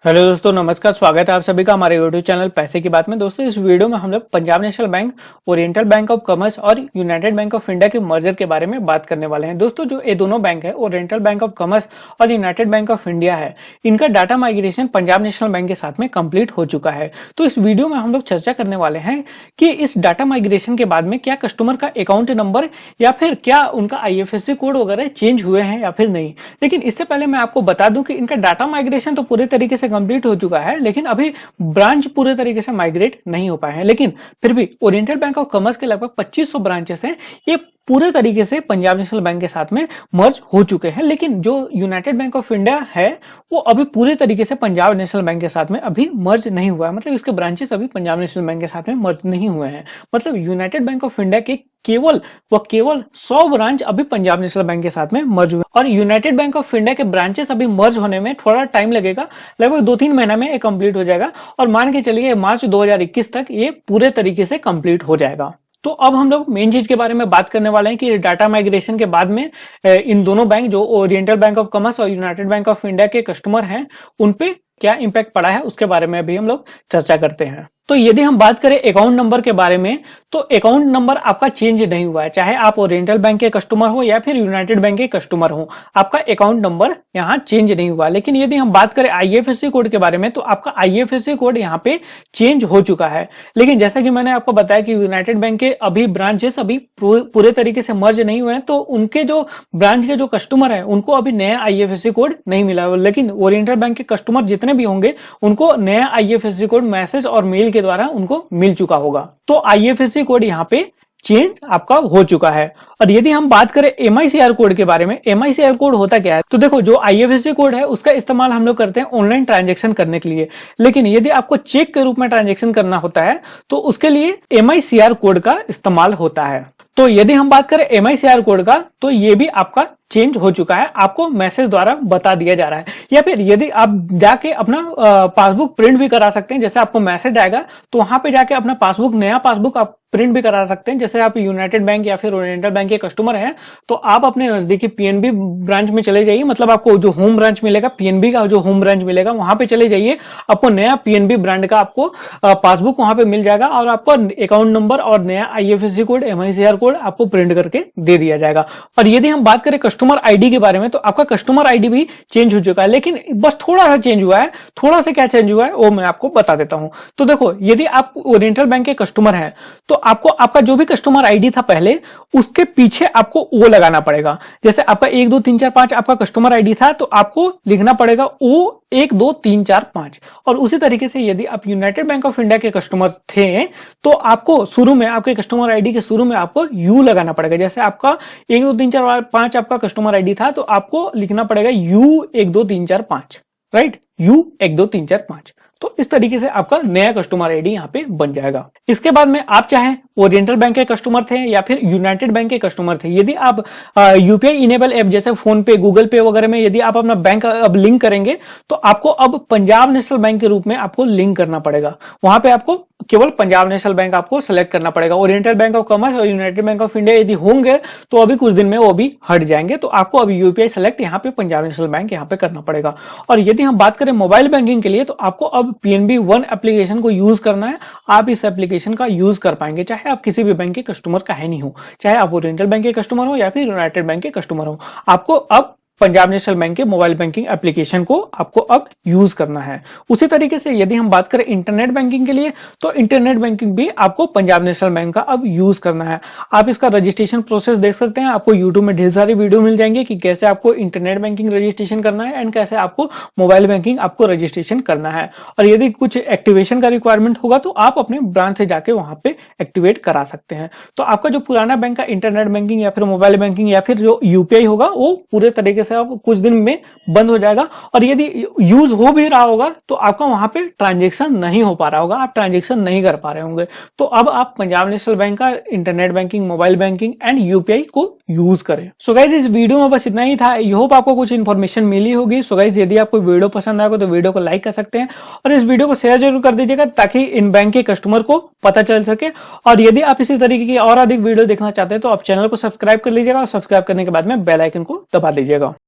Hello दोस्तों, नमस्कार। स्वागत है आप सभी का हमारे यूट्यूब चैनल पैसे की बात में। दोस्तों, इस वीडियो में हम लोग Punjab national bank, oriental bank of commerce और यूनाइटेड बैंक ऑफ इंडिया के मर्जर के बारे में बात करने वाले हैं। दोस्तों, जो ये दोनों बैंक है, ओरिएंटल बैंक ऑफ कॉमर्स और यूनाइटेड बैंक ऑफ इंडिया है, इनका data migration Punjab national bank के साथ में कंप्लीट हो चुका है। तो इस वीडियो में हम लोग चर्चा करने वाले हैं कि इस डाटा माइग्रेशन के बाद में क्या कस्टमर का अकाउंट नंबर या फिर क्या उनका IFSC कोड वगैरह चेंज हुए हैं या फिर नहीं। लेकिन इससे पहले मैं आपको बता दूं कि इनका डाटा माइग्रेशन तो पूरे तरीके से कंप्लीट हो चुका है, लेकिन अभी ब्रांच पूरे तरीके से माइग्रेट नहीं हो पाए हैं। लेकिन फिर भी ओरिएंटल बैंक ऑफ कॉमर्स के लगभग 2500 ब्रांचेस हैं, ये पूरे तरीके से पंजाब नेशनल बैंक के साथ में मर्ज हो चुके हैं। लेकिन जो यूनाइटेड बैंक ऑफ इंडिया है वो अभी पूरे तरीके से पंजाब नेशनल बैंक के साथ में अभी मर्ज नहीं हुआ है। मतलब इसके ब्रांचेस अभी पंजाब नेशनल बैंक के साथ में मर्ज नहीं हुए हैं। मतलब यूनाइटेड बैंक ऑफ इंडिया के केवल 100 ब्रांच अभी पंजाब नेशनल बैंक के साथ में मर्ज हुए और यूनाइटेड बैंक ऑफ इंडिया के ब्रांचेस अभी मर्ज होने में थोड़ा टाइम लगेगा, लगभग 2-3 महीना में ये कंप्लीट हो जाएगा और मान के चलिए मार्च 2021 तक ये पूरे तरीके से कंप्लीट हो जाएगा। तो अब हम लोग मेन चीज के बारे में बात करने वाले हैं कि डाटा माइग्रेशन के बाद में इन दोनों बैंक, जो ओरिएंटल बैंक ऑफ कॉमर्स और यूनाइटेड बैंक ऑफ इंडिया के कस्टमर हैं, उन पे क्या इंपैक्ट पड़ा है उसके बारे में अभी हम लोग चर्चा करते हैं। तो यदि हम बात करें अकाउंट नंबर के बारे में, तो अकाउंट नंबर आपका चेंज नहीं हुआ है। चाहे आप ओरिएंटल बैंक के कस्टमर हो या फिर यूनाइटेड बैंक के कस्टमर हो, आपका अकाउंट नंबर यहाँ चेंज नहीं हुआ। लेकिन यदि हम बात करें IFSC कोड के बारे में, तो आपका IFSC कोड यहाँ पे चेंज हो चुका है। लेकिन जैसा कि मैंने आपको बताया कि यूनाइटेड बैंक के अभी ब्रांचेस अभी पूरे तरीके से मर्ज नहीं हुए हैं, तो उनके जो ब्रांच के जो कस्टमर है उनको अभी नया IFSC कोड नहीं मिला। लेकिन ओरिएंटल बैंक के कस्टमर जितने भी होंगे उनको नया IFSC कोड मैसेज और मेल के द्वारा उनको मिल चुका होगा। तो IFSC कोड यहाँ पे चेंज आपका हो चुका है। और यदि हम बात करें MICR कोड के बारे में, MICR कोड होता क्या है? तो देखो, जो IFSC कोड है उसका इस्तेमाल हम लोग करते हैं ऑनलाइन ट्रांजैक्शन करने के लिए। लेकिन यदि आपको चेक के रूप में ट्रांजैक्शन करना होता है तो उसके लिए MICR कोड का इस्तेमाल होता है। तो यदि हम बात करें MICR कोड का, तो ये भी आपका चेंज हो चुका है, आपको मैसेज द्वारा बता दिया जा रहा है। या फिर यदि आप जाके अपना पासबुक प्रिंट भी करा सकते हैं, जैसे आपको मैसेज आएगा तो वहां पे जाके अपना पासबुक, नया पासबुक आप प्रिंट भी करा सकते हैं। जैसे आप यूनाइटेड बैंक या फिर ओरिएंटल बैंक के कस्टमर हैं तो आप अपने नजदीकी PNB ब्रांच में चले जाइए। मतलब आपको जो होम ब्रांच मिलेगा, PNB का जो होम ब्रांच मिलेगा, वहां पे चले जाइए, आपको नया PNB ब्रांड का आपको पासबुक वहां पे मिल जाएगा और आपको अकाउंट नंबर और नया IFSC कोड, MICR कोड आपको प्रिंट करके दे दिया जाएगा। और यदि हम बात करें कस्टमर ID के बारे में, तो आपका कस्टमर ID भी चेंज हो चुका है। लेकिन बस थोड़ा सा चेंज हुआ है। थोड़ा सा क्या चेंज हुआ है वो मैं आपको बता देता हूं। तो देखो, यदि आप ओरिएंटल बैंक के कस्टमर हैं तो आपको आपका जो भी कस्टमर ID था पहले, उसके पीछे आपको O लगाना पड़ेगा। जैसे आपका 1 2 3 4 5 आपका कस्टमर ID था, तो आपको लिखना पड़ेगा O 1 2 3 4 5। और उसी तरीके से यदि आप यूनाइटेड बैंक ऑफ इंडिया के कस्टमर थे तो आपको शुरू में, आपके कस्टमर ID के शुरू में आपको U लगाना पड़ेगा। जैसे आपका 1 2 3 4 5 आपका कस्टमर ID था, तो आपको लिखना पड़ेगा U 1 2 3 4 5, राइट? U 1 2 3 4 5। तो इस तरीके से आपका नया कस्टमर ID यहाँ पे बन जाएगा। इसके बाद में आप चाहे ओरिएंटल बैंक के कस्टमर थे या फिर यूनाइटेड बैंक के कस्टमर थे, यदि आप UPI इनेबल ऐप जैसे फोन पे, गूगल पे वगैरह में यदि आप अपना बैंक अब लिंक करेंगे तो आपको अब पंजाब नेशनल बैंक के रूप में आपको लिंक करना पड़ेगा। वहां पे आपको केवल पंजाब नेशनल बैंक आपको सेलेक्ट करना पड़ेगा। ओरिएंटल बैंक ऑफ कॉमर्स और यूनाइटेड बैंक ऑफ इंडिया यदि होंगे तो अभी कुछ दिन में वो भी हट जाएंगे। तो आपको अभी UPI सेलेक्ट यहाँ पे पंजाब नेशनल बैंक यहाँ पे करना पड़ेगा। और यदि हम बात करें मोबाइल बैंकिंग के लिए, तो आपको अब PNB One एप्लीकेशन को यूज करना है। आप इस एप्लीकेशन का यूज कर पाएंगे चाहे आप किसी भी बैंक के कस्टमर का है नहीं हो, चाहे आप ओरिएंटल बैंक के कस्टमर हो या फिर यूनाइटेड बैंक के कस्टमर हो, आपको अब पंजाब नेशनल बैंक के मोबाइल बैंकिंग एप्लीकेशन को आपको अब यूज करना है। उसी तरीके से यदि हम बात करें इंटरनेट बैंकिंग के लिए, तो इंटरनेट बैंकिंग भी आपको पंजाब नेशनल बैंक का अब यूज करना है। आप इसका रजिस्ट्रेशन प्रोसेस देख सकते हैं। आपको यूट्यूब में ढेर सारी वीडियो मिल जाएंगे कि कैसे आपको इंटरनेट बैंकिंग रजिस्ट्रेशन करना है एंड कैसे आपको मोबाइल बैंकिंग आपको रजिस्ट्रेशन करना है। और यदि कुछ एक्टिवेशन का रिक्वायरमेंट होगा तो आप अपने ब्रांच से जाके वहां पे एक्टिवेट करा सकते हैं। तो आपका जो पुराना बैंक का इंटरनेट बैंकिंग या फिर मोबाइल बैंकिंग या फिर जो UPI होगा वो पूरे तरीके से अब कुछ दिन में बंद हो जाएगा। और यदि यूज हो भी रहा होगा तो आपका वहां पे ट्रांजैक्शन नहीं हो पा रहा होगा, आप ट्रांजैक्शन नहीं कर पा रहे होंगे। तो अब आप पंजाब नेशनल बैंक का internet banking, mobile banking and UPI को यूज करें। सो गाइज, इस वीडियो में बस इतना ही था। आई होप आपको कुछ इन्फॉर्मेशन मिली होगी। सो गाइज, यदि आपको वीडियो पसंद आएगा तो वीडियो को लाइक कर सकते हैं और इस वीडियो को शेयर जरूर कर दीजिएगा ताकि इन बैंक के कस्टमर को पता चल सके। और यदि आप इसी तरीके की और अधिक वीडियो देखना चाहते हैं तो आप चैनल को सब्सक्राइब कर लीजिएगा और सब्सक्राइब करने के बाद में बेल आइकन को दबा दीजिएगा।